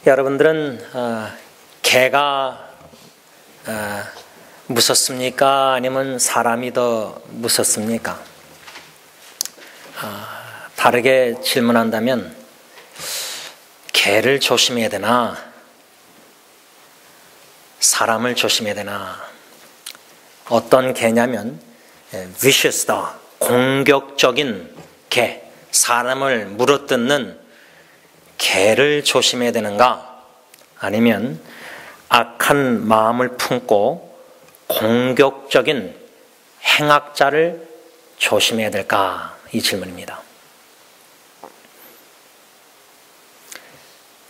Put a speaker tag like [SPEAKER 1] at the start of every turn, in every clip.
[SPEAKER 1] 여러분들은 개가 무섭습니까? 아니면 사람이 더 무섭습니까? 다르게 질문한다면 개를 조심해야 되나? 사람을 조심해야 되나? 어떤 개냐면 vicious dog, 공격적인 개, 사람을 물어뜯는 개를 조심해야 되는가? 아니면 악한 마음을 품고 공격적인 행악자를 조심해야 될까? 이 질문입니다.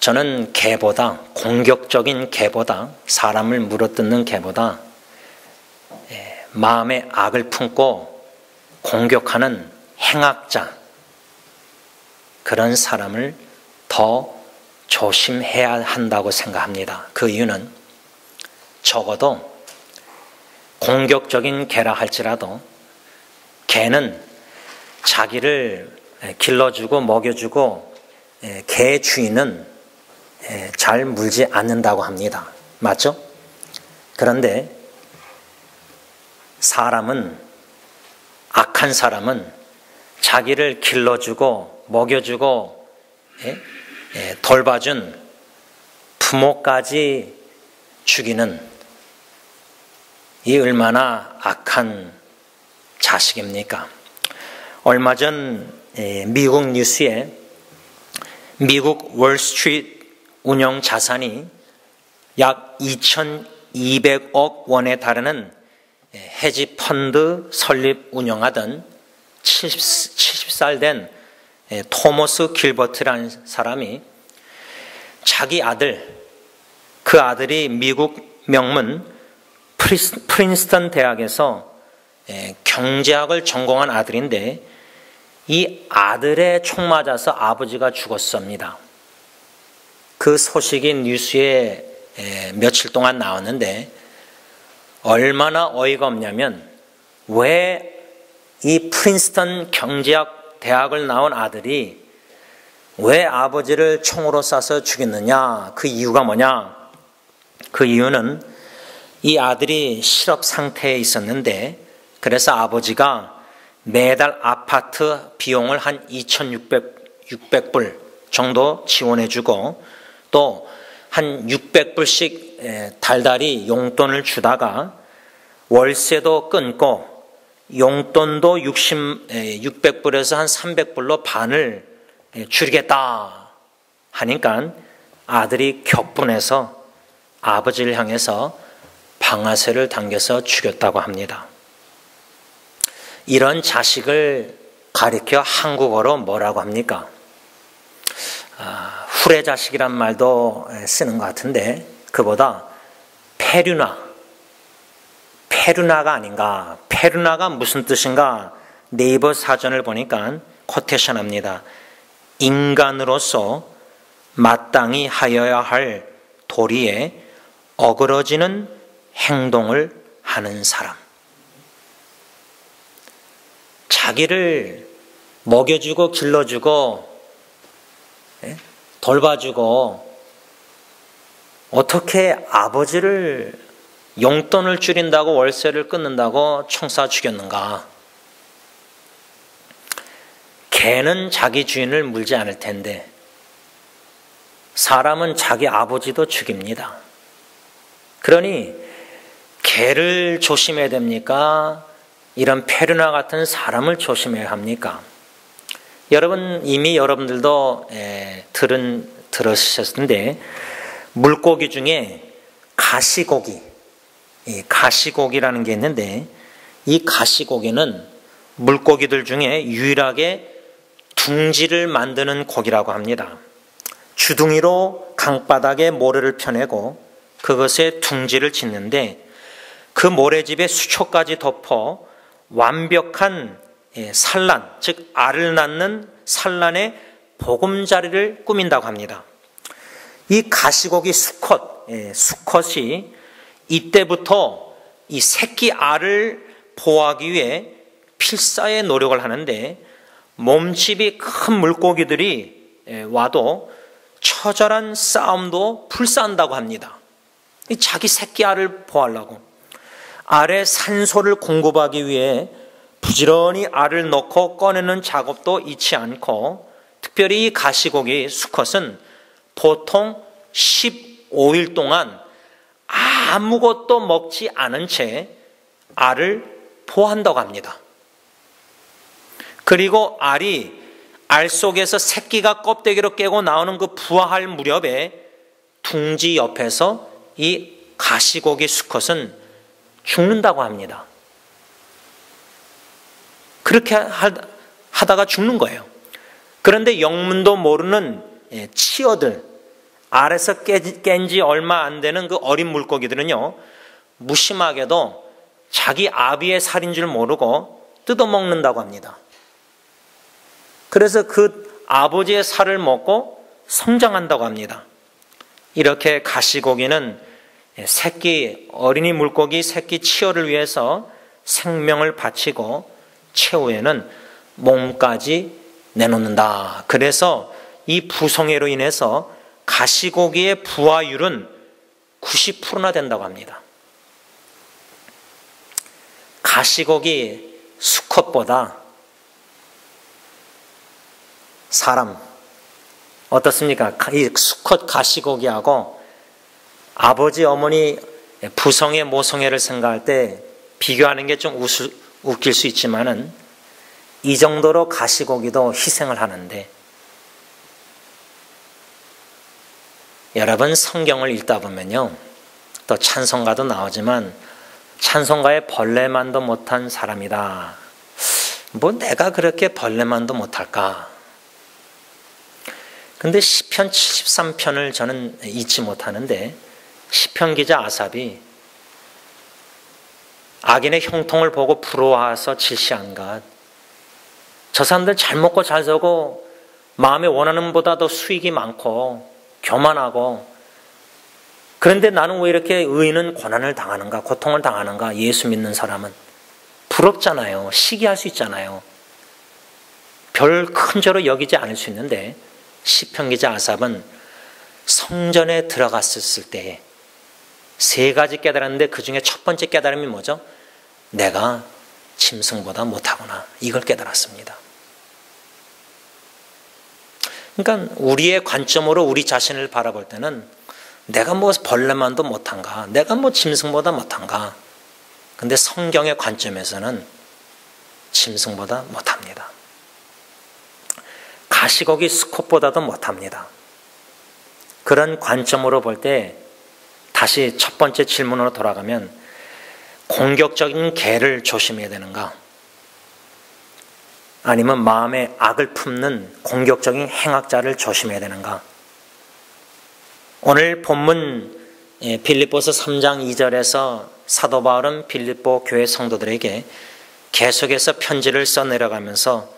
[SPEAKER 1] 저는 개보다, 공격적인 개보다, 사람을 물어뜯는 개보다 마음에 악을 품고 공격하는 행악자, 그런 사람을 더 조심해야 한다고 생각합니다. 그 이유는 적어도 공격적인 개라 할지라도 개는 자기를 길러주고 먹여주고 개 주인은 잘 물지 않는다고 합니다. 맞죠? 그런데 사람은, 악한 사람은 자기를 길러주고 먹여주고 돌봐준 부모까지 죽이는, 이 얼마나 악한 자식입니까? 얼마 전 미국 뉴스에 미국 월스트리트 운영 자산이 약 2,200억 원에 달하는 헤지 펀드 설립 운영하던 70살 된 토머스 길버트라는 사람이 자기 아들, 그 아들이 미국 명문 프린스턴 대학에서 경제학을 전공한 아들인데 이 아들의 총 맞아서 아버지가 죽었습니다. 그 소식이 뉴스에 며칠 동안 나왔는데 얼마나 어이가 없냐면 왜 이 프린스턴 경제학 대학을 나온 아들이 왜 아버지를 총으로 쏴서 죽였느냐? 그 이유가 뭐냐? 그 이유는 이 아들이 실업 상태에 있었는데 그래서 아버지가 매달 아파트 비용을 한 2,600불 정도 지원해주고 또 한 600불씩 달달이 용돈을 주다가 월세도 끊고 용돈도 600불에서 한 300불로 반을 줄이겠다 하니까 아들이 격분해서 아버지를 향해서 방아쇠를 당겨서 죽였다고 합니다. 이런 자식을 가리켜 한국어로 뭐라고 합니까? 후레자식이란 말도 쓰는 것 같은데 그보다 페류나가 아닌가. 페류나가 무슨 뜻인가? 네이버 사전을 보니까 코테이션 합니다. 인간으로서 마땅히 하여야 할 도리에 어그러지는 행동을 하는 사람. 자기를 먹여주고 길러주고 돌봐주고 어떻게 아버지를 용돈을 줄인다고 월세를 끊는다고 총 쏴 죽였는가? 개는 자기 주인을 물지 않을 텐데 사람은 자기 아버지도 죽입니다. 그러니 개를 조심해야 됩니까? 이런 페르나 같은 사람을 조심해야 합니까? 여러분 이미 여러분들도 들으셨는데 물고기 중에 가시고기라는 게 있는데 이 가시고기는 물고기들 중에 유일하게 둥지를 만드는 고기라고 합니다. 주둥이로 강바닥에 모래를 펴내고 그것에 둥지를 짓는데 그 모래집에 수초까지 덮어 완벽한 산란, 즉 알을 낳는 산란의 보금자리를 꾸민다고 합니다. 이 가시고기 수컷이 이때부터 이 새끼 알을 보호하기 위해 필사의 노력을 하는데 몸집이 큰 물고기들이 와도 처절한 싸움도 불사한다고 합니다. 자기 새끼 알을 보호하려고. 알에 산소를 공급하기 위해 부지런히 알을 넣고 꺼내는 작업도 잊지 않고, 특별히 이 가시고기 수컷은 보통 15일 동안 아무것도 먹지 않은 채 알을 보호한다고 합니다. 그리고 알이 알 속에서 새끼가 껍데기로 깨고 나오는 그 부화할 무렵에 둥지 옆에서 이 가시고기 수컷은 죽는다고 합니다. 그렇게 하다가 죽는 거예요. 그런데 영문도 모르는 치어들, 알에서 깬 지 얼마 안 되는 그 어린 물고기들은요, 무심하게도 자기 아비의 살인 줄 모르고 뜯어먹는다고 합니다. 그래서 그 아버지의 살을 먹고 성장한다고 합니다. 이렇게 가시고기는 어린이 물고기 새끼 치어를 위해서 생명을 바치고 최후에는 몸까지 내놓는다. 그래서 이 부성애로 인해서 가시고기의 부화율은 90%나 된다고 합니다. 가시고기 수컷보다 사람 어떻습니까? 이 수컷 가시고기하고 아버지 어머니 부성애 모성애를 생각할 때 비교하는 게 좀 웃길 수 있지만은 이 정도로 가시고기도 희생을 하는데, 여러분 성경을 읽다 보면요, 또 찬송가도 나오지만 찬송가에 벌레만도 못한 사람이다. 뭐 내가 그렇게 벌레만도 못할까? 근데 시편 73편을 저는 잊지 못하는데, 시편 기자 아삽이 악인의 형통을 보고 부러워해서 질시한가. 저 사람들 잘 먹고 잘 살고 마음에 원하는 보다 더 수익이 많고 교만하고, 그런데 나는 왜 이렇게 의인은 고난을 당하는가, 고통을 당하는가. 예수 믿는 사람은 부럽잖아요. 시기할 수 있잖아요. 별 큰 죄로 여기지 않을 수 있는데, 시편 기자 아삽은 성전에 들어갔을 때에 세 가지 깨달았는데 그 중에 첫 번째 깨달음이 뭐죠? 내가 짐승보다 못하구나. 이걸 깨달았습니다. 그러니까 우리의 관점으로 우리 자신을 바라볼 때는 내가 뭐 벌레만도 못한가, 내가 뭐 짐승보다 못한가. 근데 성경의 관점에서는 짐승보다 못합니다. 가시고기 수컷보다도 못합니다. 그런 관점으로 볼 때 다시 첫 번째 질문으로 돌아가면, 공격적인 개를 조심해야 되는가? 아니면 마음에 악을 품는 공격적인 행악자를 조심해야 되는가? 오늘 본문 빌립보서 3장 2절에서 사도 바울은 빌립보 교회 성도들에게 계속해서 편지를 써내려가면서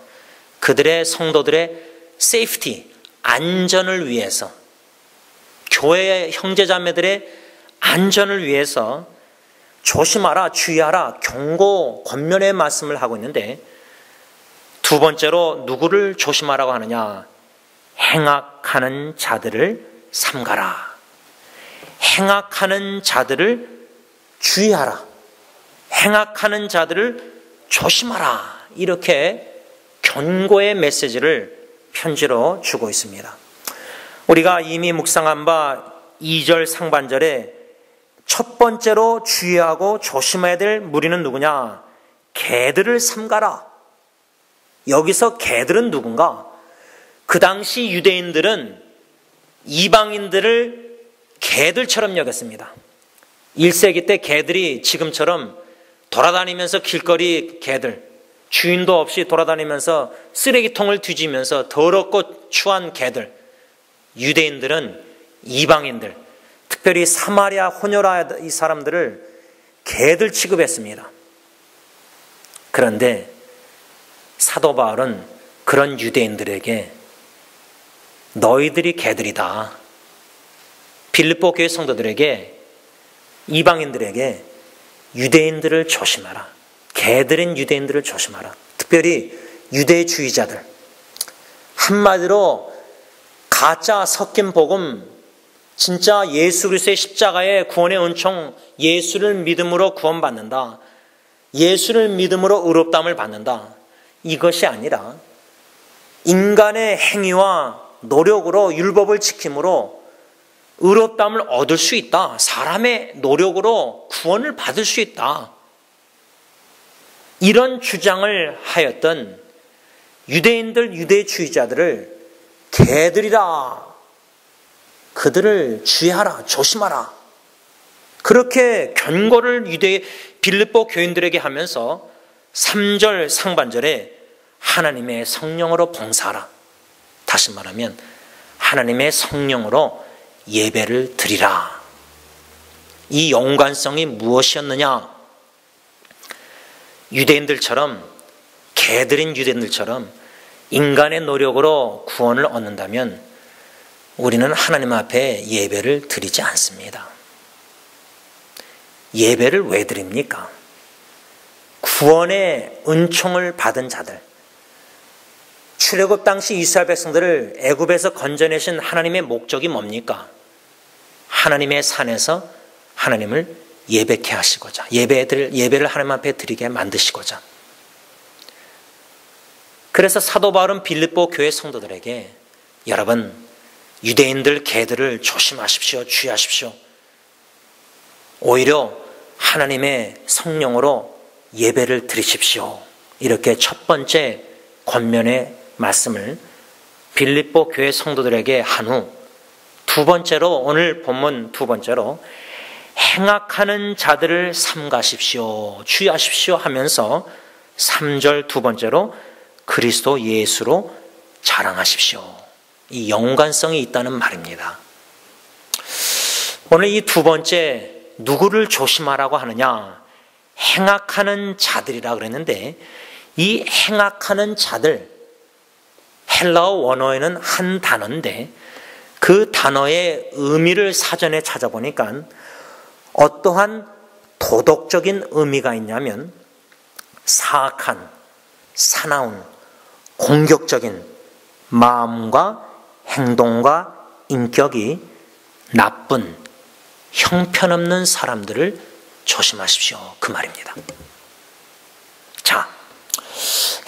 [SPEAKER 1] 그들의 성도들의 세이프티, 안전을 위해서, 교회의 형제자매들의 안전을 위해서 조심하라, 주의하라, 경고, 권면의 말씀을 하고 있는데, 두 번째로 누구를 조심하라고 하느냐? 행악하는 자들을 삼가라. 행악하는 자들을 주의하라. 행악하는 자들을 조심하라. 이렇게 경고의 메시지를 편지로 주고 있습니다. 우리가 이미 묵상한 바 2절 상반절에 첫 번째로 주의하고 조심해야 될 무리는 누구냐? 개들을 삼가라. 여기서 개들은 누군가? 그 당시 유대인들은 이방인들을 개들처럼 여겼습니다. 1세기 때 개들이 지금처럼 돌아다니면서 길거리 개들, 주인도 없이 돌아다니면서 쓰레기통을 뒤지면서 더럽고 추한 개들, 유대인들은 이방인들, 특별히 사마리아 호녀라 이 사람들을 개들 취급했습니다. 그런데 사도 바울은 그런 유대인들에게 너희들이 개들이다. 빌립보 교회 성도들에게, 이방인들에게 유대인들을 조심하라. 개들인 유대인들을 조심하라. 특별히 유대주의자들. 한마디로 가짜 섞인 복음, 진짜 예수 그리스도의 십자가의 구원의 은총, 예수를 믿음으로 구원받는다, 예수를 믿음으로 의롭다함을 받는다, 이것이 아니라 인간의 행위와 노력으로 율법을 지킴으로 의롭다함을 얻을 수 있다, 사람의 노력으로 구원을 받을 수 있다, 이런 주장을 하였던 유대인들, 유대주의자들을 개들이라, 그들을 주의하라, 조심하라, 그렇게 경고를 빌립보 교인들에게 하면서 3절 상반절에 하나님의 성령으로 봉사하라, 다시 말하면 하나님의 성령으로 예배를 드리라. 이 연관성이 무엇이었느냐? 유대인들처럼, 개들인 유대인들처럼 인간의 노력으로 구원을 얻는다면 우리는 하나님 앞에 예배를 드리지 않습니다. 예배를 왜 드립니까? 구원의 은총을 받은 자들, 출애굽 당시 이스라엘 백성들을 애굽에서 건져내신 하나님의 목적이 뭡니까? 하나님의 산에서 하나님을 예배케 하시고자, 예배를 하나님 앞에 드리게 만드시고자. 그래서 사도 바울은 빌립보 교회 성도들에게, 여러분, 유대인들 개들을 조심하십시오, 주의하십시오. 오히려 하나님의 성령으로 예배를 드리십시오, 이렇게 첫 번째 권면의 말씀을 빌립보 교회 성도들에게 한 후, 두 번째로, 오늘 본문 두 번째로 행악하는 자들을 삼가십시오, 주의하십시오 하면서 3절 두 번째로 그리스도 예수로 자랑하십시오. 이 연관성이 있다는 말입니다. 오늘 이 두 번째, 누구를 조심하라고 하느냐? 행악하는 자들이라 그랬는데, 이 행악하는 자들, 헬라어 원어에는 한 단어인데 그 단어의 의미를 사전에 찾아보니까 어떠한 도덕적인 의미가 있냐면 사악한, 사나운, 공격적인 마음과 행동과 인격이 나쁜, 형편없는 사람들을 조심하십시오, 그 말입니다. 자,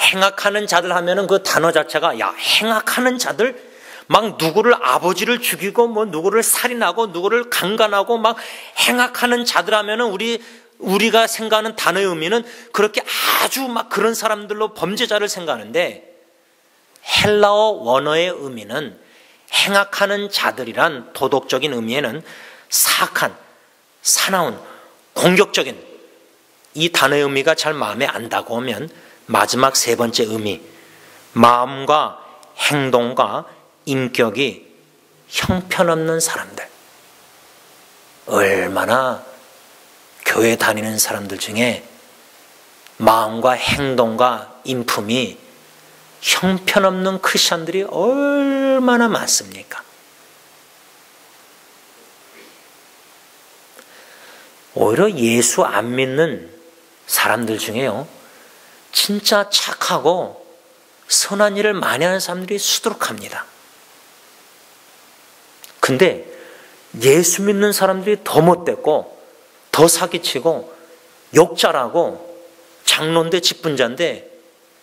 [SPEAKER 1] 행악하는 자들 하면은 그 단어 자체가, 야, 행악하는 자들, 막 누구를, 아버지를 죽이고 뭐 누구를 살인하고 누구를 강간하고 막 행악하는 자들 하면은 우리가 생각하는 단어의 의미는 그렇게 아주 막 그런 사람들로 범죄자를 생각하는데, 헬라어 원어의 의미는 행악하는 자들이란 도덕적인 의미에는 사악한, 사나운, 공격적인, 이 단어의 의미가 잘 마음에 안 다가오면 마지막 세 번째 의미, 마음과 행동과 인격이 형편없는 사람들. 얼마나 교회 다니는 사람들 중에 마음과 행동과 인품이 형편없는 크리스천들이 얼마나 많습니까? 오히려 예수 안 믿는 사람들 중에요, 진짜 착하고 선한 일을 많이 하는 사람들이 수두룩합니다. 근데 예수 믿는 사람들이 더 못됐고 더 사기치고 욕잘하고 장로인데 직분자인데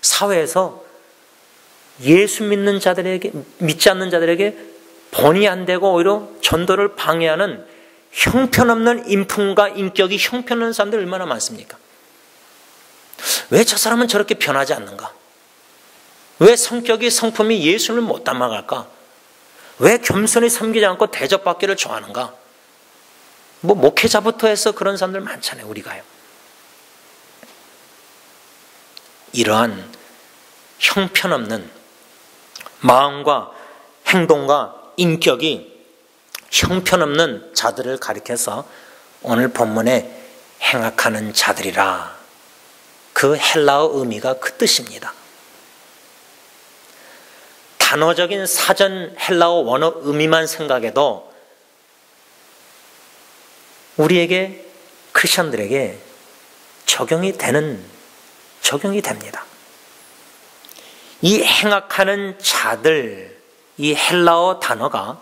[SPEAKER 1] 사회에서 예수 믿는 자들에게, 믿지 않는 자들에게 본의 안 되고 오히려 전도를 방해하는 형편없는 인품과 인격이 형편없는 사람들 얼마나 많습니까? 왜 저 사람은 저렇게 변하지 않는가? 왜 성격이, 성품이 예수를 못 닮아갈까? 왜 겸손히 섬기지 않고 대접받기를 좋아하는가? 뭐 목회자부터 해서 그런 사람들 많잖아요, 우리가요. 이러한 형편없는 마음과 행동과 인격이 형편없는 자들을 가리켜서 오늘 본문에 행악하는 자들이라, 그 헬라어 의미가 그 뜻입니다. 단어적인 사전 헬라어 원어 의미만 생각해도 우리에게, 크리스천들에게 적용이 됩니다. 이 행악하는 자들, 이 헬라어 단어가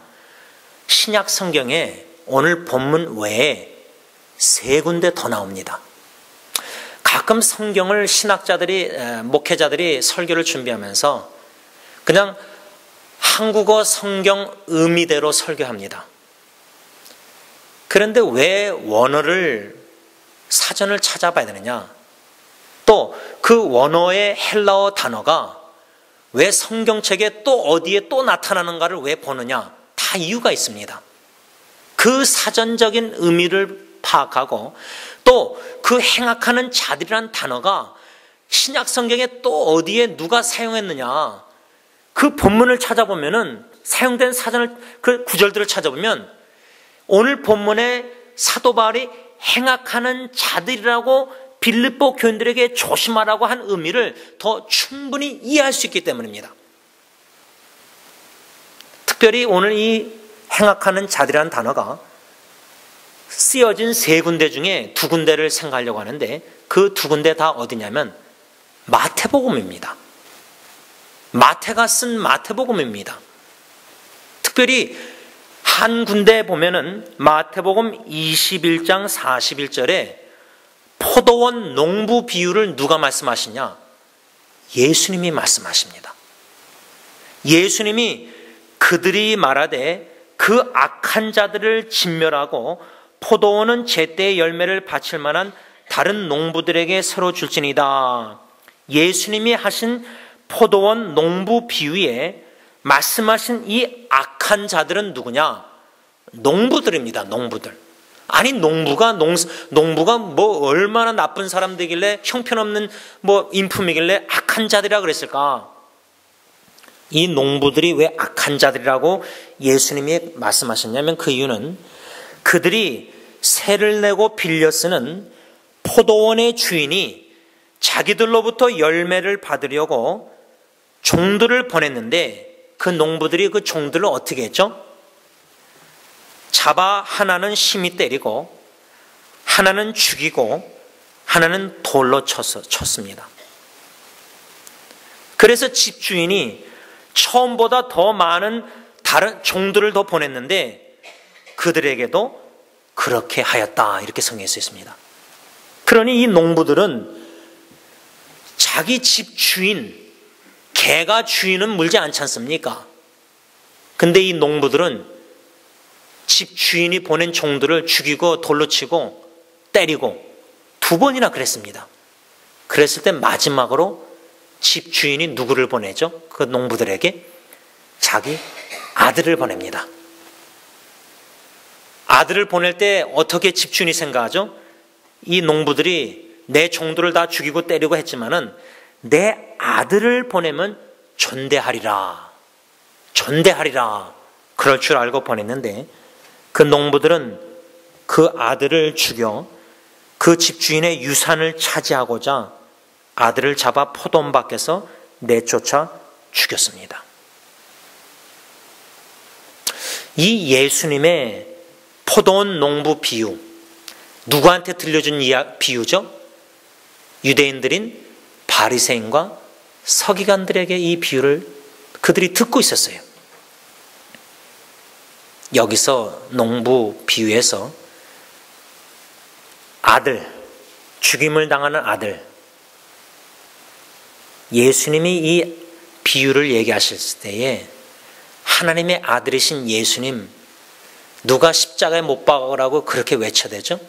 [SPEAKER 1] 신약 성경에 오늘 본문 외에 3군데 더 나옵니다. 가끔 성경을 신학자들이, 목회자들이 설교를 준비하면서 그냥 한국어 성경 의미대로 설교합니다. 그런데 왜 원어를, 사전을 찾아봐야 되느냐? 또 그 원어의 헬라어 단어가 왜 성경책에 또 어디에 또 나타나는가를 왜 보느냐? 다 이유가 있습니다. 그 사전적인 의미를 파악하고 또 그 행악하는 자들이라는 단어가 신약 성경에 또 어디에 누가 사용했느냐? 그 본문을 찾아보면은, 사용된 사전을, 그 구절들을 찾아보면 오늘 본문에 사도 바울이 행악하는 자들이라고 빌립보 교인들에게 조심하라고 한 의미를 더 충분히 이해할 수 있기 때문입니다. 특별히 오늘 이 행악하는 자들이라는 단어가 쓰여진 3군데 중에 2군데를 생각하려고 하는데, 그 2군데 다 어디냐면 마태복음입니다. 마태가 쓴 마태복음입니다. 특별히 한 군데 보면은 마태복음 21장 41절에 포도원 농부 비유를 누가 말씀하시냐? 예수님이 말씀하십니다. 예수님이 그들이 말하되 그 악한 자들을 진멸하고 포도원은 제때의 열매를 바칠 만한 다른 농부들에게 새로 줄지니다. 예수님이 하신 포도원 농부 비유에 말씀하신 이 악한 자들은 누구냐? 농부들입니다. 농부들. 아니, 농부가 뭐 얼마나 나쁜 사람들이길래, 형편없는 뭐 인품이길래 악한 자들이라 그랬을까? 이 농부들이 왜 악한 자들이라고 예수님이 말씀하셨냐면, 그 이유는 그들이 세를 내고 빌려 쓰는 포도원의 주인이 자기들로부터 열매를 받으려고 종들을 보냈는데, 그 농부들이 그 종들을 어떻게 했죠? 잡아 하나는 심히 때리고 하나는 죽이고 하나는 돌로 쳤습니다. 그래서 집주인이 처음보다 더 많은 다른 종들을 더 보냈는데 그들에게도 그렇게 하였다, 이렇게 성경에 써 있습니다. 그러니 이 농부들은 자기 집 주인, 개가 주인은 물지 않지 않습니까? 근데 이 농부들은 집 주인이 보낸 종들을 죽이고 돌로 치고 때리고 2번이나 그랬습니다. 그랬을 때 마지막으로 집 주인이 누구를 보내죠? 그 농부들에게 자기 아들을 보냅니다. 아들을 보낼 때 어떻게 집 주인이 생각하죠? 이 농부들이 내 종들을 다 죽이고 때리고 했지만은 내 아들을 보내면 존대하리라. 그럴 줄 알고 보냈는데, 그 농부들은 그 아들을 죽여 그 집주인의 유산을 차지하고자 아들을 잡아 포도원 밖에서 내쫓아 죽였습니다. 이 예수님의 포도원 농부 비유, 누구한테 들려준 비유죠? 유대인들인 바리새인과 서기관들에게 이 비유를 그들이 듣고 있었어요. 여기서 농부 비유에서 아들, 죽임을 당하는 아들, 예수님이 이 비유를 얘기하실 때에 하나님의 아들이신 예수님, 누가 십자가에 못 박으라고 그렇게 외쳐대죠?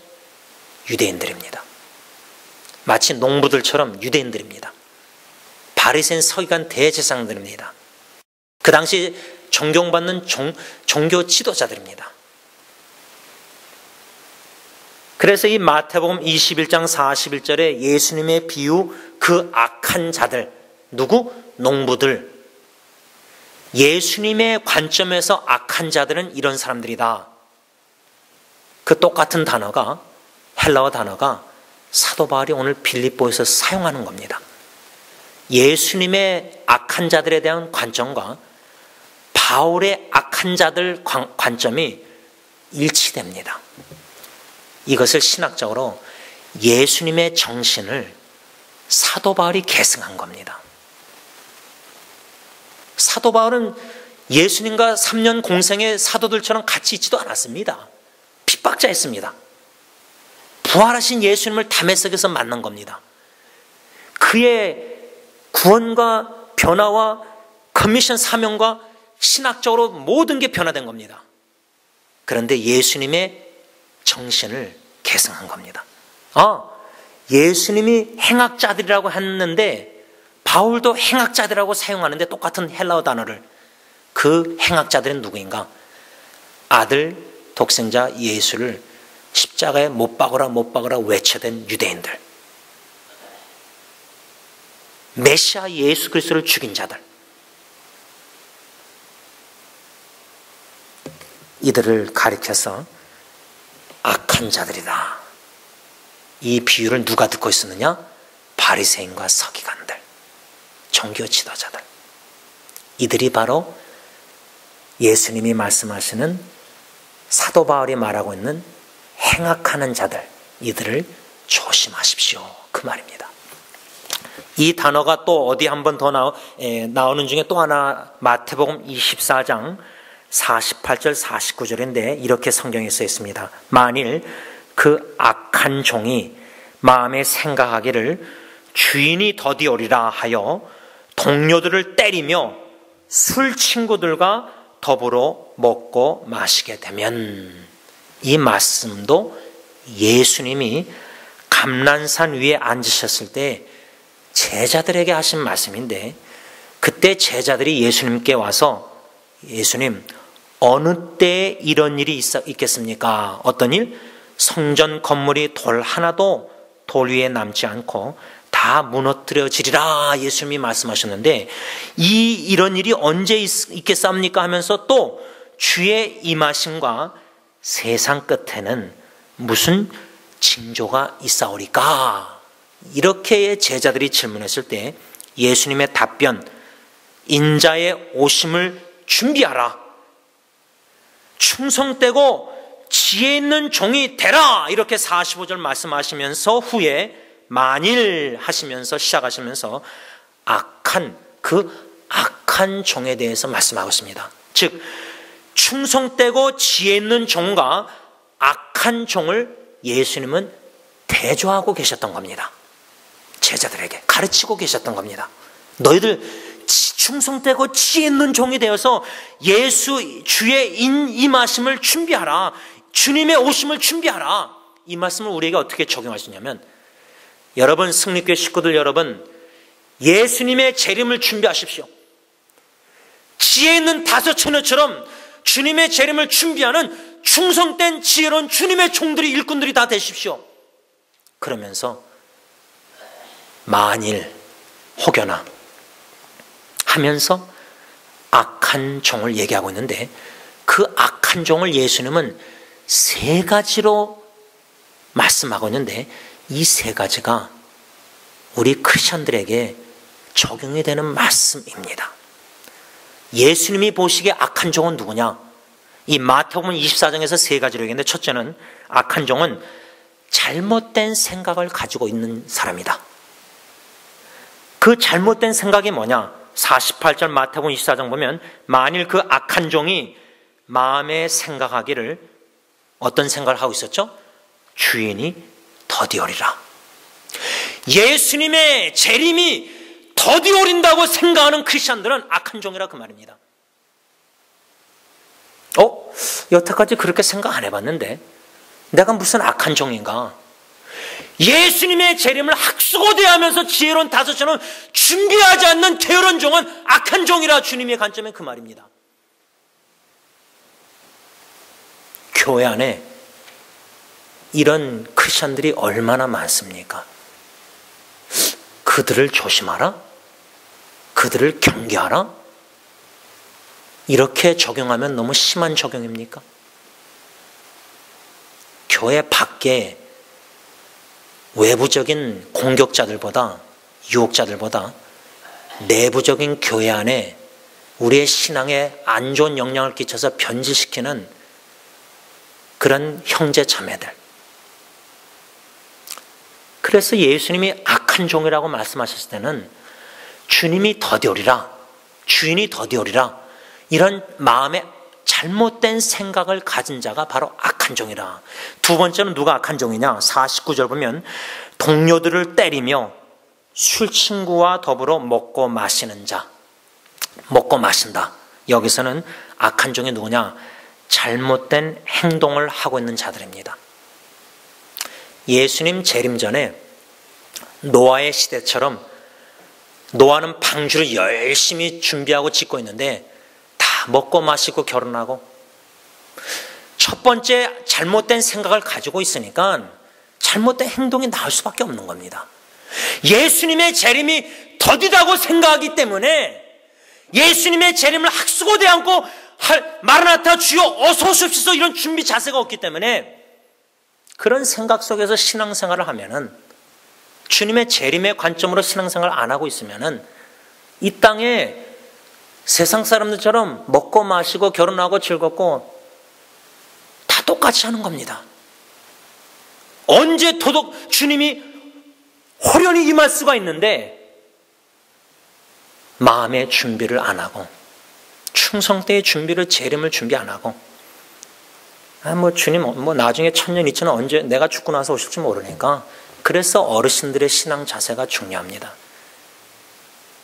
[SPEAKER 1] 유대인들입니다. 마치 농부들처럼 유대인들입니다. 바리새인 서기관 대제사장들입니다. 그 당시 존경받는 종교 지도자들입니다. 그래서 이 마태복음 21장 41절에 예수님의 비유, 그 악한 자들, 누구? 농부들. 예수님의 관점에서 악한 자들은 이런 사람들이다. 그 똑같은 단어가, 헬라어 단어가 사도 바울이 오늘 빌립보에서 사용하는 겁니다. 예수님의 악한 자들에 대한 관점과 바울의 악한 자들 관점이 일치됩니다. 이것을 신학적으로 예수님의 정신을 사도 바울이 계승한 겁니다. 사도 바울은 예수님과 3년 공생의 사도들처럼 같이 있지도 않았습니다. 핍박자였습니다. 부활하신 예수님을 담에색에서 만난 겁니다. 그의 구원과 변화와 커미션 사명과 신학적으로 모든 게 변화된 겁니다. 그런데 예수님의 정신을 계승한 겁니다. 예수님이 행악자들이라고 했는데 바울도 행악자들이라고 사용하는데 똑같은 헬라어 단어를. 그 행악자들은 누구인가? 아들 독생자 예수를 십자가에 못 박으라 못 박으라 외쳐댄 유대인들, 메시아 예수 그리스도를 죽인 자들, 이들을 가리켜서 악한 자들이다. 이 비유를 누가 듣고 있었느냐? 바리새인과 서기관들, 종교 지도자들. 이들이 바로 예수님이 말씀하시는 사도 바울이 말하고 있는 행악하는 자들, 이들을 조심하십시오, 그 말입니다. 이 단어가 또 어디 한 번 더 나오는 중에 또 하나, 마태복음 24장 48절 49절인데 이렇게 성경에 써 있습니다. 만일 그 악한 종이 마음에 생각하기를 주인이 더디오리라 하여 동료들을 때리며 술 친구들과 더불어 먹고 마시게 되면, 이 말씀도 예수님이 감난산 위에 앉으셨을 때 제자들에게 하신 말씀인데, 그때 제자들이 예수님께 와서 예수님, 어느 때에 이런 일이 있겠습니까? 어떤 일? 성전 건물이 돌 하나도 돌 위에 남지 않고 다 무너뜨려지리라 예수님이 말씀하셨는데, 이런 일이 언제 있겠습니까? 하면서 또 주의 임하심과 세상 끝에는 무슨 징조가 있사오리까? 이렇게 제자들이 질문했을 때 예수님의 답변, 인자의 오심을 준비하라, 충성되고 지혜 있는 종이 되라, 이렇게 45절 말씀하시면서 후에 만일 하시면서 시작하시면서 그 악한 종에 대해서 말씀하고 있습니다. 즉 충성되고 지혜 있는 종과 악한 종을 예수님은 대조하고 계셨던 겁니다. 제자들에게 가르치고 계셨던 겁니다. 너희들 충성되고 지혜 있는 종이 되어서 주의 임하심을 준비하라, 주님의 오심을 준비하라. 이 말씀을 우리에게 어떻게 적용하시냐면, 여러분 승리교회 식구들 여러분, 예수님의 재림을 준비하십시오. 지혜 있는 다섯 처녀처럼 주님의 재림을 준비하는 충성된 지혜로운 주님의 종들이, 일꾼들이 다 되십시오. 그러면서 만일 혹여나 하면서 악한 종을 얘기하고 있는데, 그 악한 종을 예수님은 세 가지로 말씀하고 있는데, 이 세 가지가 우리 크리스천들에게 적용이 되는 말씀입니다. 예수님이 보시기에 악한 종은 누구냐? 이 마태복음 24장에서 세 가지로 얘기했는데, 첫째는 악한 종은 잘못된 생각을 가지고 있는 사람이다. 그 잘못된 생각이 뭐냐? 48절 마태복음 24장 보면 만일 그 악한 종이 마음에 생각하기를, 어떤 생각을 하고 있었죠? 주인이 더디오리라. 예수님의 재림이 더디오린다고 생각하는 크리스천들은 악한 종이라 그 말입니다. 여태까지 그렇게 생각 안 해봤는데 내가 무슨 악한 종인가? 예수님의 재림을 학수고대하면서 지혜로운 다섯처럼 준비하지 않는 게으른 종은 악한 종이라, 주님의 관점은 그 말입니다. 교회 안에 이런 크리스천들이 얼마나 많습니까? 그들을 조심하라? 그들을 경계하라? 이렇게 적용하면 너무 심한 적용입니까? 교회 밖에 외부적인 공격자들보다, 유혹자들보다 내부적인 교회 안에 우리의 신앙에 안 좋은 영향을 끼쳐서 변질시키는 그런 형제 자매들. 그래서 예수님이 악한 종이라고 말씀하셨을 때는 주님이 더디오리라, 주인이 더디오리라, 이런 마음에 잘못된 생각을 가진 자가 바로 악한 종이라. 두 번째는 누가 악한 종이냐? 49절 보면 동료들을 때리며 술 친구와 더불어 먹고 마시는 자. 먹고 마신다. 여기서는 악한 종이 누구냐? 잘못된 행동을 하고 있는 자들입니다. 예수님 재림 전에 노아의 시대처럼 노아는 방주를 열심히 준비하고 짓고 있는데 다 먹고 마시고 결혼하고 첫 번째 잘못된 생각을 가지고 있으니까 잘못된 행동이 나올 수밖에 없는 겁니다. 예수님의 재림이 더디다고 생각하기 때문에 예수님의 재림을 학수고대 않고 마라나타 주여 어서 오십시오 이런 준비 자세가 없기 때문에 그런 생각 속에서 신앙생활을 하면은 주님의 재림의 관점으로 신앙생활을 안 하고 있으면은 이 땅에 세상 사람들처럼 먹고 마시고 결혼하고 즐겁고 다 똑같이 하는 겁니다. 언제 주님이 호련히 임할 수가 있는데 마음의 준비를 안 하고 충성 때의 준비를 재림을 준비 안 하고 주님 나중에 1000년 2000년 언제 내가 죽고 나서 오실지 모르니까 그래서 어르신들의 신앙 자세가 중요합니다.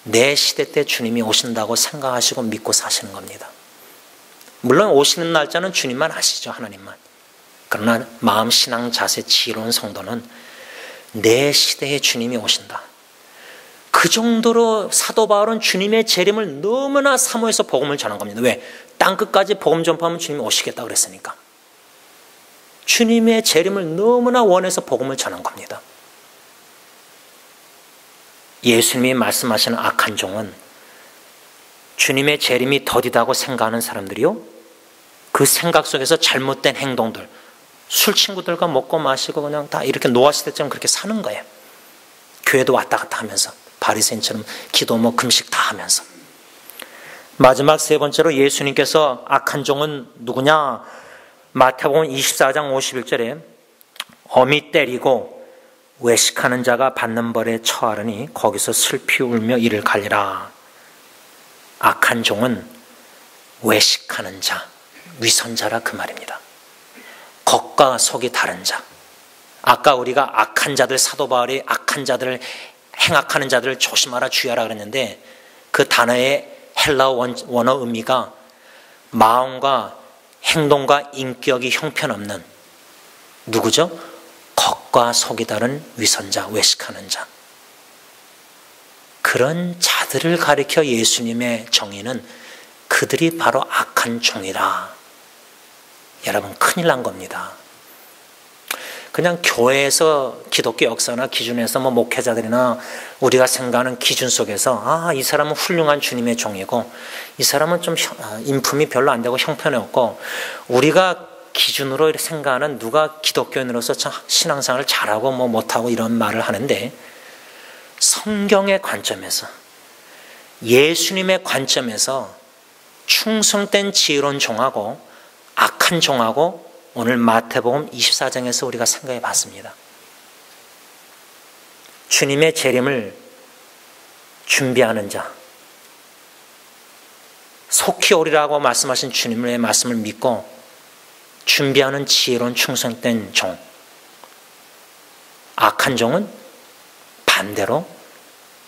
[SPEAKER 1] 내 시대 때 주님이 오신다고 생각하시고 믿고 사시는 겁니다. 물론 오시는 날짜는 주님만 아시죠. 하나님만. 그러나 마음 신앙 자세 지혜로운 성도는 내 시대에 주님이 오신다. 그 정도로 사도 바울은 주님의 재림을 너무나 사모해서 복음을 전한 겁니다. 왜? 땅끝까지 복음 전파하면 주님이 오시겠다 그랬으니까. 주님의 재림을 너무나 원해서 복음을 전한 겁니다. 예수님이 말씀하시는 악한 종은 주님의 재림이 더디다고 생각하는 사람들이요, 그 생각 속에서 잘못된 행동들, 술 친구들과 먹고 마시고 그냥 다 이렇게 노아 시대처럼 그렇게 사는 거예요. 교회도 왔다 갔다 하면서 바리새인처럼 기도 금식 다 하면서. 마지막 세 번째로 예수님께서 악한 종은 누구냐? 마태복음 24장 51절에 어미 때리고 외식하는 자가 받는 벌에 처하르니 거기서 슬피 울며 이를 갈리라. 악한 종은 외식하는 자, 위선자라 그 말입니다. 겉과 속이 다른 자. 아까 우리가 악한 자들, 사도 바울이 악한 자들을 행악하는 자들을 조심하라 주의하라 그랬는데 그 단어의 헬라어 원어 의미가 마음과 행동과 인격이 형편없는 누구죠? 겉과 속이 다른 위선자, 외식하는 자. 그런 자들을 가리켜 예수님의 정의는 그들이 바로 악한 종이라. 여러분 큰일 난 겁니다. 그냥 교회에서 기독교 역사나 기준에서 목회자들이나 우리가 생각하는 기준 속에서 이 사람은 훌륭한 주님의 종이고 이 사람은 좀 인품이 별로 안 되고 형편이 없고 우리가 기준으로 생각하는 누가 기독교인으로서 신앙생활을 잘하고 못하고 이런 말을 하는데 성경의 관점에서 예수님의 관점에서 충성된 지혜로운 종하고 악한 종하고 오늘 마태복음 24장에서 우리가 생각해 봤습니다. 주님의 재림을 준비하는 자, 속히 오리라고 말씀하신 주님의 말씀을 믿고 준비하는 지혜로운 충성된 종. 악한 종은 반대로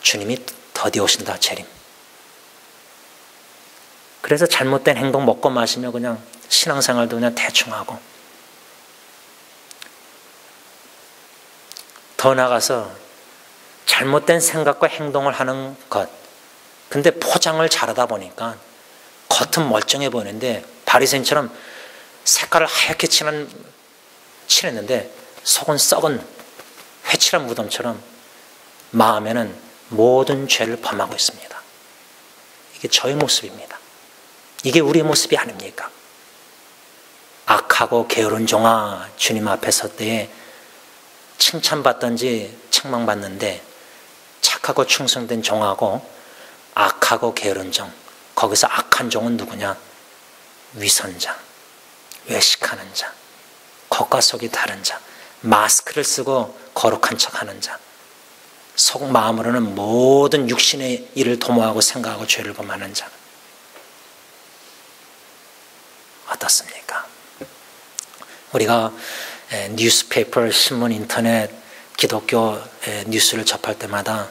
[SPEAKER 1] 주님이 더디 오신다, 재림. 그래서 잘못된 행동 먹고 마시며 그냥 신앙생활도 그냥 대충 하고 더 나아가서 잘못된 생각과 행동을 하는 것. 근데 포장을 잘하다 보니까 겉은 멀쩡해 보이는데 바리새인처럼 색깔을 하얗게 칠했는데 속은 썩은 회칠한 무덤처럼 마음에는 모든 죄를 범하고 있습니다. 이게 저의 모습입니다. 이게 우리의 모습이 아닙니까? 악하고 게으른 종아, 주님 앞에 설 때에 칭찬받든지 책망받는데 착하고 충성된 종하고 악하고 게으른 종, 거기서 악한 종은 누구냐? 위선자, 외식하는 자, 겉과 속이 다른 자, 마스크를 쓰고 거룩한 척하는 자, 속 마음으로는 모든 육신의 일을 도모하고 생각하고 죄를 범하는 자. 어떻습니까? 우리가 뉴스페이퍼, 신문, 인터넷, 기독교 뉴스를 접할 때마다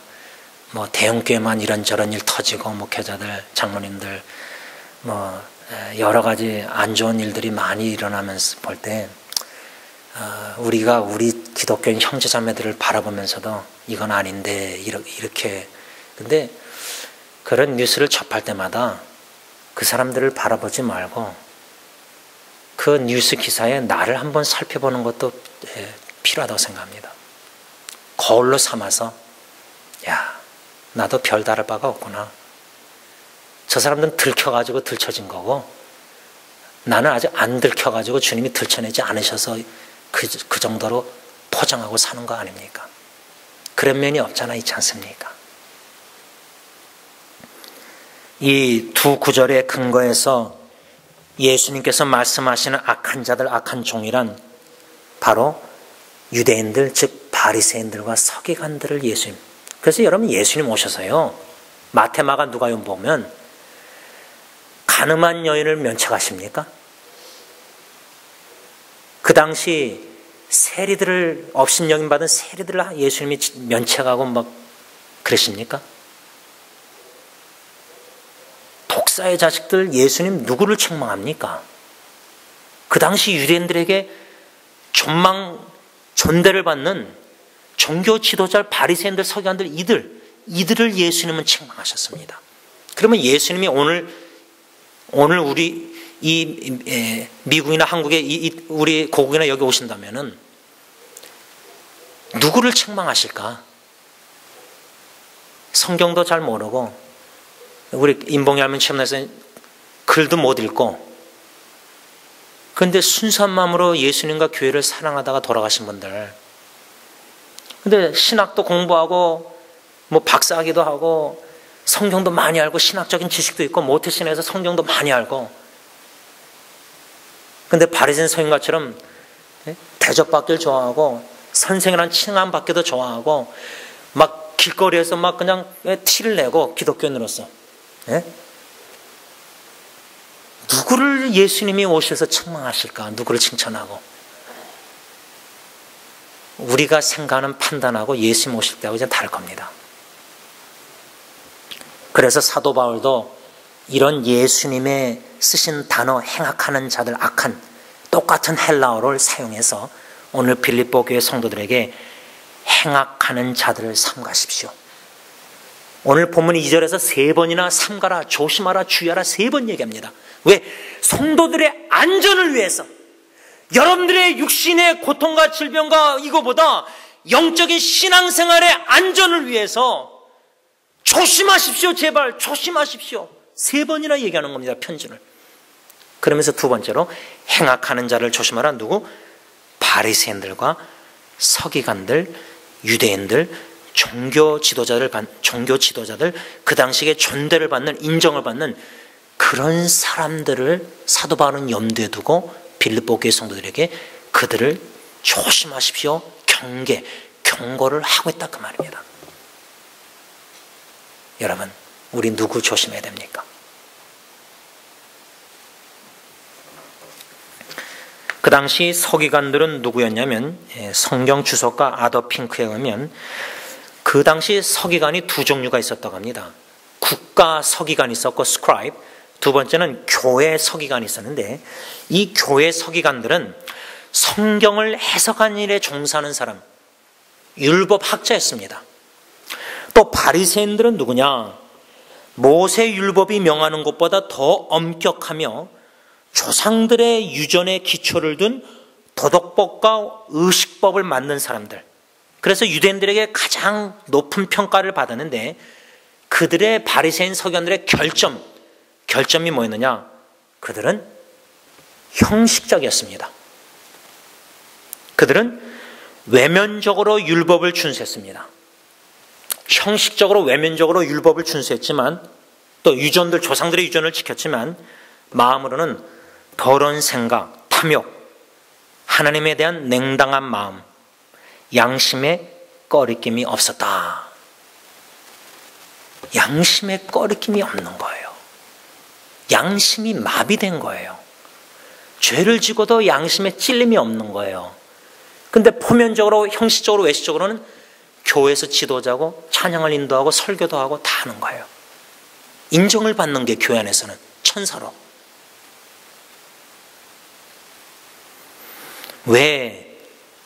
[SPEAKER 1] 뭐 대형교회만 이런저런 일 터지고 목회자들, 장로님들 뭐 여러 가지 안 좋은 일들이 많이 일어나면서 볼 때 우리가 우리 기독교인 형제자매들을 바라보면서도 이건 아닌데 이렇게 근데 그런 뉴스를 접할 때마다 그 사람들을 바라보지 말고 그 뉴스 기사에 나를 한번 살펴보는 것도 필요하다고 생각합니다. 거울로 삼아서 야, 나도 별다를 바가 없구나. 저 사람들은 들켜가지고 들쳐진 거고 나는 아직 안 들켜가지고 주님이 들쳐내지 않으셔서 그 정도로 포장하고 사는 거 아닙니까? 그런 면이 없잖아 있지 않습니까? 이 두 구절의 근거에서 예수님께서 말씀하시는 악한 자들, 악한 종이란 바로 유대인들, 즉 바리새인들과 서기관들을 예수님. 그래서 여러분 예수님 오셔서요. 마태, 마가, 누가요 보면 가늠한 여인을 면책하십니까? 그 당시 세리들을 업신여김받은 세리들을 예수님이 면책하고 막 그러십니까? 독사의 자식들 예수님 누구를 책망합니까? 그 당시 유대인들에게 존대를 받는 종교 지도자 바리새인들, 서기관들 이들을 예수님은 책망하셨습니다. 그러면 예수님이 오늘 우리 이 미국이나 한국에 우리 고국이나 여기 오신다면은 누구를 책망하실까? 성경도 잘 모르고 우리 인봉이 할머니 체험에서 글도 못 읽고 그런데 순수한 마음으로 예수님과 교회를 사랑하다가 돌아가신 분들 근데 신학도 공부하고 뭐 박사학위도 하고 성경도 많이 알고 신학적인 지식도 있고 모태신에서 성경도 많이 알고 근데 바리새인 서기관처럼 대접받기를 좋아하고 선생이라는 칭함받기도 좋아하고 막 길거리에서 막 그냥 티를 내고 기독교인으로서 누구를 예수님이 오셔서 책망하실까? 누구를 칭찬하고 우리가 생각하는 판단하고 예수님 오실 때하고 이제 다를 겁니다. 그래서 사도 바울도 이런 예수님의 쓰신 단어 행악하는 자들 악한 똑같은 헬라어를 사용해서 오늘 빌립보 교회 성도들에게 행악하는 자들을 삼가십시오. 오늘 본문 2절에서 3번이나 삼가라, 조심하라, 주의하라 3번 얘기합니다. 왜? 성도들의 안전을 위해서 여러분들의 육신의 고통과 질병과 이거보다 영적인 신앙생활의 안전을 위해서 조심하십시오. 제발 조심하십시오. 3번이나 얘기하는 겁니다. 편지를. 그러면서 두 번째로 행악하는 자를 조심하라. 누구? 바리새인들과 서기관들, 유대인들, 종교 지도자들 그 당시에 존대를 받는 인정을 받는 그런 사람들을 사도 바울은 염두에 두고 빌립보 교회 성도들에게 그들을 조심하십시오. 경고를 하고 있다 그 말입니다. 여러분, 우리 누구 조심해야 됩니까? 그 당시 서기관들은 누구였냐면 성경 주석가 아더 핑크에 의하면 그 당시 서기관이 두 종류가 있었다고 합니다. 국가 서기관이 있었고 스크라이브, 두 번째는 교회 서기관이 있었는데 이 교회 서기관들은 성경을 해석한 일에 종사하는 사람, 율법 학자였습니다. 또 바리새인들은 누구냐? 모세 율법이 명하는 것보다 더 엄격하며 조상들의 유전에 기초를 둔 도덕법과 의식법을 만든 사람들. 그래서 유대인들에게 가장 높은 평가를 받았는데 그들의 바리새인 서기관들의 결점이 뭐였느냐? 그들은 형식적이었습니다. 그들은 외면적으로 율법을 준수했습니다. 형식적으로 외면적으로 율법을 준수했지만 또 조상들의 유전을 지켰지만 마음으로는 더러운 생각, 탐욕, 하나님에 대한 냉담한 마음, 양심에 꺼리낌이 없었다. 양심에 꺼리낌이 없는 거예요. 양심이 마비된 거예요. 죄를 지고도 양심에 찔림이 없는 거예요. 근데 표면적으로, 형식적으로, 외식적으로는 교회에서 지도자고 찬양을 인도하고 설교도 하고 다 하는 거예요. 인정을 받는 게 교회 안에서는 천사로. 왜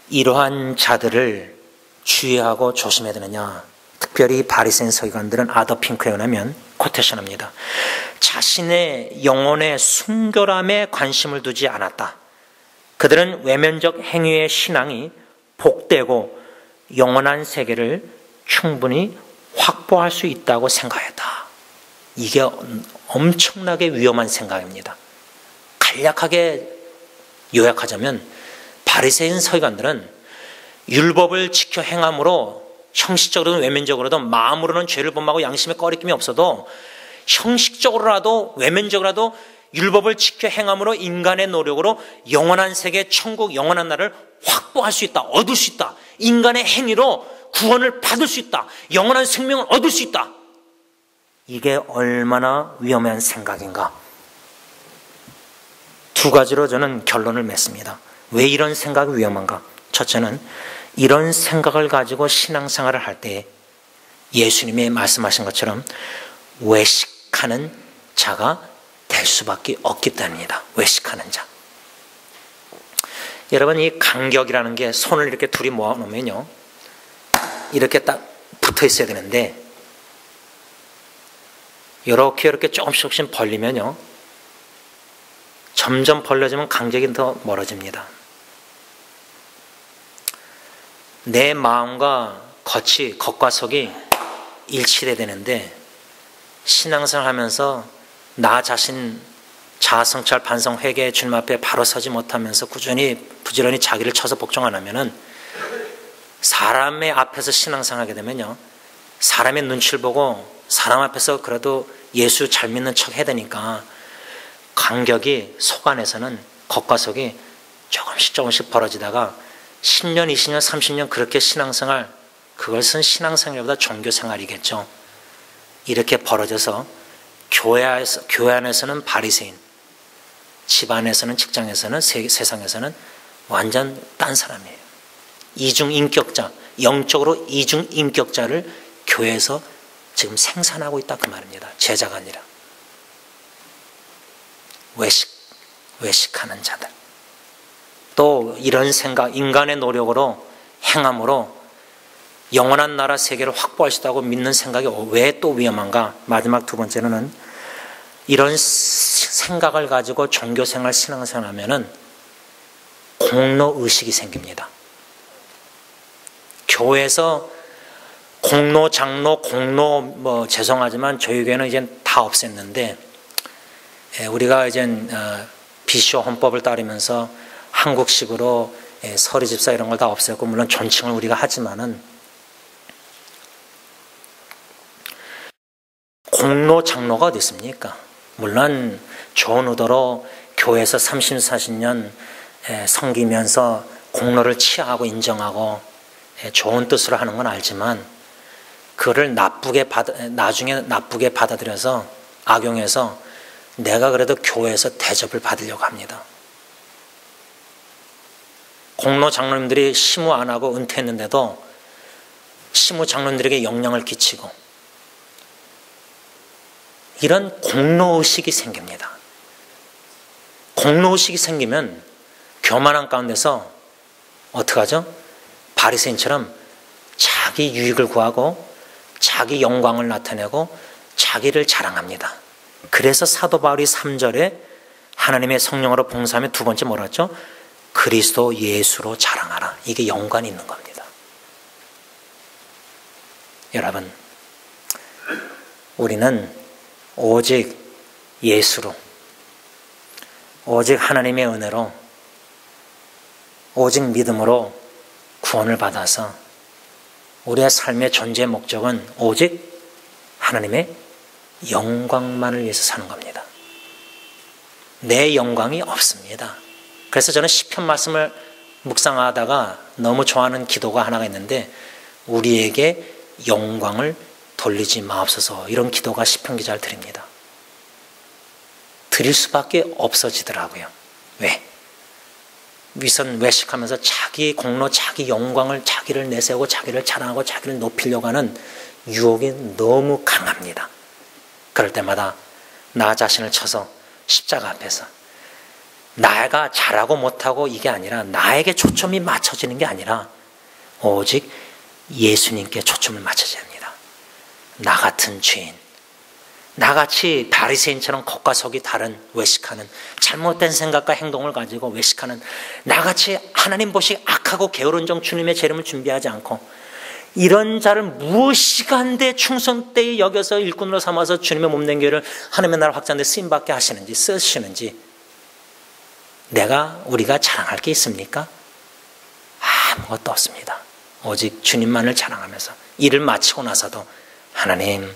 [SPEAKER 1] 이러한 자들을 주의하고 조심해야 되느냐? 특별히 바리새인 서기관들은 아더 핑크에 의하면 코테이션합니다. 자신의 영혼의 순결함에 관심을 두지 않았다. 그들은 외면적 행위의 신앙이 복되고 영원한 세계를 충분히 확보할 수 있다고 생각했다. 이게 엄청나게 위험한 생각입니다. 간략하게 요약하자면 바리새인 서기관들은 율법을 지켜 행함으로 형식적으로든 외면적으로든 마음으로는 죄를 범하고 양심에 꺼리낌이 없어도 형식적으로라도 외면적으로라도 율법을 지켜 행함으로 인간의 노력으로 영원한 세계, 천국, 영원한 나라를 확보할 수 있다. 얻을 수 있다. 인간의 행위로 구원을 받을 수 있다. 영원한 생명을 얻을 수 있다. 이게 얼마나 위험한 생각인가. 두 가지로 저는 결론을 맺습니다. 왜 이런 생각이 위험한가? 첫째는 이런 생각을 가지고 신앙생활을 할 때 예수님이 말씀하신 것처럼 외식하는 자가 될 수밖에 없기 때문입니다. 외식하는 자. 여러분, 이 간격이라는 게 손을 이렇게 둘이 모아놓으면요, 이렇게 딱 붙어 있어야 되는데 이렇게 조금씩 벌리면요, 점점 벌려지면 간격이 더 멀어집니다. 내 마음과 겉과 속이 일치돼야 되는데 신앙생활 하면서 나 자신 자아성찰, 반성, 회개, 주님 앞에 바로 서지 못하면서 부지런히 자기를 쳐서 복종 안 하면은 사람의 앞에서 신앙생활하게 되면요, 사람의 눈치를 보고 사람 앞에서 그래도 예수 잘 믿는 척 해야 되니까 간격이 속 안에서는 겉과 속이 조금씩 벌어지다가 10년, 20년, 30년 그렇게 신앙생활, 그것은 신앙생활보다 종교생활이겠죠. 이렇게 벌어져서 교회 안에서는 바리새인, 집 안에서는, 직장에서는, 세상에서는 완전 딴 사람이에요. 이중인격자, 영적으로 이중인격자를 교회에서 지금 생산하고 있다 그 말입니다. 제자가 아니라. 외식하는 자들. 또 이런 생각, 인간의 노력으로 행함으로 영원한 나라 세계를 확보할 수 있다고 믿는 생각이 왜 또 위험한가? 마지막 두 번째로는 이런 생각을 가지고 종교생활, 신앙생활 하면은 공로의식이 생깁니다. 교회에서 공로, 장로, 공로 죄송하지만 저희 교회는 이제 다 없앴는데 우리가 이제 비쇼 헌법을 따르면서 한국식으로 서리집사 이런 걸 다 없앴고 물론 존칭을 우리가 하지만은 공로, 장로가 어디 있습니까? 물론 좋은 의도로 교회에서 30, 40년 섬기면서 공로를 치하하고 인정하고 좋은 뜻으로 하는 건 알지만 그를 나중에 나쁘게 받아들여서 악용해서 내가 그래도 교회에서 대접을 받으려고 합니다. 공로 장로님들이 시무 안 하고 은퇴했는데도 시무 장로님들에게 영향을 끼치고 이런 공로의식이 생깁니다. 공로의식이 생기면 교만한 가운데서 어떻게 하죠? 바리새인처럼 자기 유익을 구하고 자기 영광을 나타내고 자기를 자랑합니다. 그래서 사도 바울이 3절에 하나님의 성령으로 봉사하며 두 번째 뭐라 했죠? 그리스도 예수로 자랑하라. 이게 연관이 있는 겁니다. 여러분, 우리는 오직 예수로, 오직 하나님의 은혜로, 오직 믿음으로 구원을 받아서 우리의 삶의 존재의 목적은 오직 하나님의 영광만을 위해서 사는 겁니다. 내 영광이 없습니다. 그래서 저는 시편 말씀을 묵상하다가 너무 좋아하는 기도가 하나가 있는데 우리에게 영광을 돌리지 마옵소서, 이런 기도가 시편 기자를 드립니다. 드릴 수밖에 없어지더라고요. 왜? 위선 외식하면서 자기 공로, 자기 영광을, 자기를 내세우고 자기를 자랑하고 자기를 높이려고 하는 유혹이 너무 강합니다. 그럴 때마다 나 자신을 쳐서 십자가 앞에서 나가 잘하고 못하고 이게 아니라 나에게 초점이 맞춰지는 게 아니라 오직 예수님께 초점을 맞춰야 합니다. 나 같은 죄인, 나같이 바리새인처럼 겉과 속이 다른 외식하는 잘못된 생각과 행동을 가지고 외식하는 나같이 하나님 보시기 악하고 게으른 종 주님의 재림을 준비하지 않고 이런 자를 무엇이간데 충성되이 여겨서 일꾼으로 삼아서 주님의 몸된 교회를 하나님의 나라 확장돼 쓰임받게 하시는지 쓰시는지 우리가 자랑할 게 있습니까? 아무것도 없습니다. 오직 주님만을 자랑하면서 일을 마치고 나서도 하나님의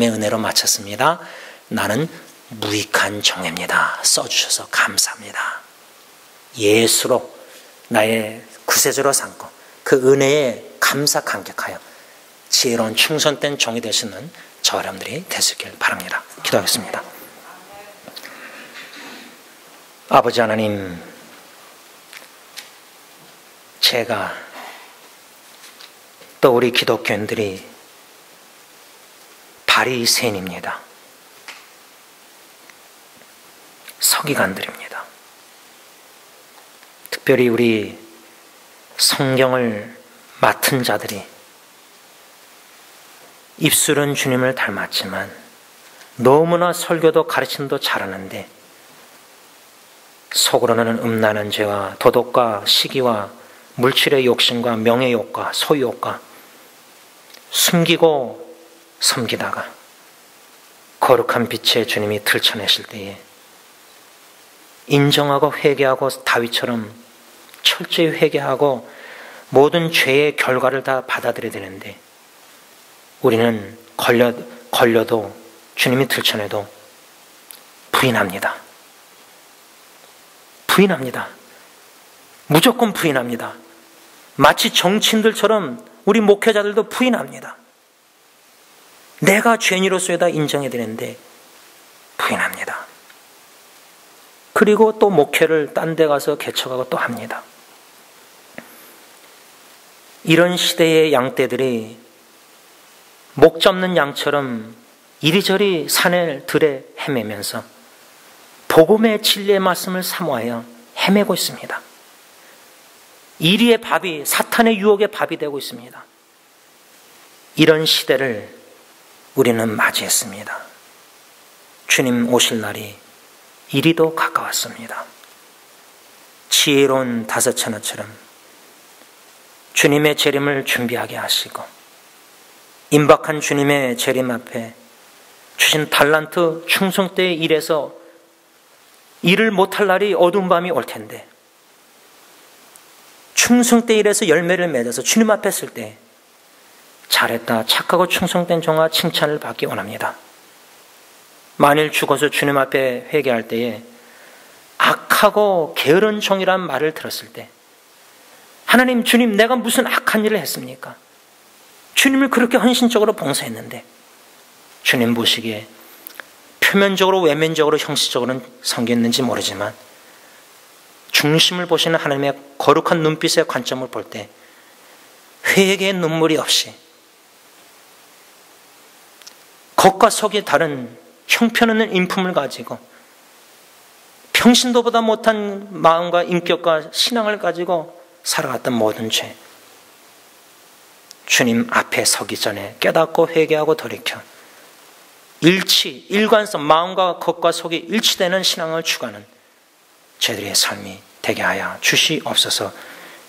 [SPEAKER 1] 은혜로 마쳤습니다. 나는 무익한 종입니다. 써주셔서 감사합니다. 예수로 나의 구세주로 삼고 그 은혜에 감사 감격하여 지혜로운 충성된 종이 되시는 저 여러분들이 되시길 바랍니다. 기도하겠습니다. 아버지 하나님, 제가 또 우리 기독교인들이 바리새인입니다. 서기관들입니다. 특별히 우리 성경을 맡은 자들이 입술은 주님을 닮았지만 너무나 설교도 가르침도 잘하는데 속으로는 음란한 죄와 도덕과 시기와 물질의 욕심과 명예욕과 소유욕과 숨기고 섬기다가 거룩한 빛에 주님이 들춰내실 때에 인정하고 회개하고 다윗처럼 철저히 회개하고 모든 죄의 결과를 다 받아들여야 되는데 우리는 걸려도 주님이 들춰내도 부인합니다. 무조건 부인합니다. 마치 정치인들처럼 우리 목회자들도 부인합니다. 내가 죄인으로서에다 인정해야 되는데 부인합니다. 그리고 또 목회를 딴 데 가서 개척하고 또 합니다. 이런 시대의 양떼들이 목 잡는 양처럼 이리저리 산을 들에 헤매면서 복음의 진리의 말씀을 사모하여 헤매고 있습니다. 이리의 밥이 사탄의 유혹의 밥이 되고 있습니다. 이런 시대를 우리는 맞이했습니다. 주님 오실 날이 이리도 가까웠습니다. 지혜로운 다섯처녀처럼 주님의 재림을 준비하게 하시고 임박한 주님의 재림 앞에 주신 달란트 충성되의 일에서 일을 못할 날이 어두운 밤이 올 텐데 충성되의 일에서 열매를 맺어서 주님 앞에 쓸 때 잘했다, 착하고 충성된 종아 칭찬을 받기 원합니다. 만일 죽어서 주님 앞에 회개할 때에 악하고 게으른 종이란 말을 들었을 때 하나님, 주님, 내가 무슨 악한 일을 했습니까? 주님을 그렇게 헌신적으로 봉사했는데 주님 보시기에 표면적으로 외면적으로 형식적으로는 섬겼는지 모르지만 중심을 보시는 하나님의 거룩한 눈빛의 관점을 볼 때 회개의 눈물이 없이 겉과 속이 다른 형편없는 인품을 가지고 평신도보다 못한 마음과 인격과 신앙을 가지고 살아갔던 모든 죄, 주님 앞에 서기 전에 깨닫고 회개하고 돌이켜 일관성, 마음과 겉과 속이 일치되는 신앙을 추구하는 저희들의 삶이 되게 하여 주시옵소서.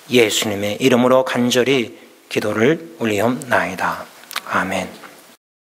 [SPEAKER 1] 예수님의 이름으로 간절히 기도를 올리옵나이다. 아멘.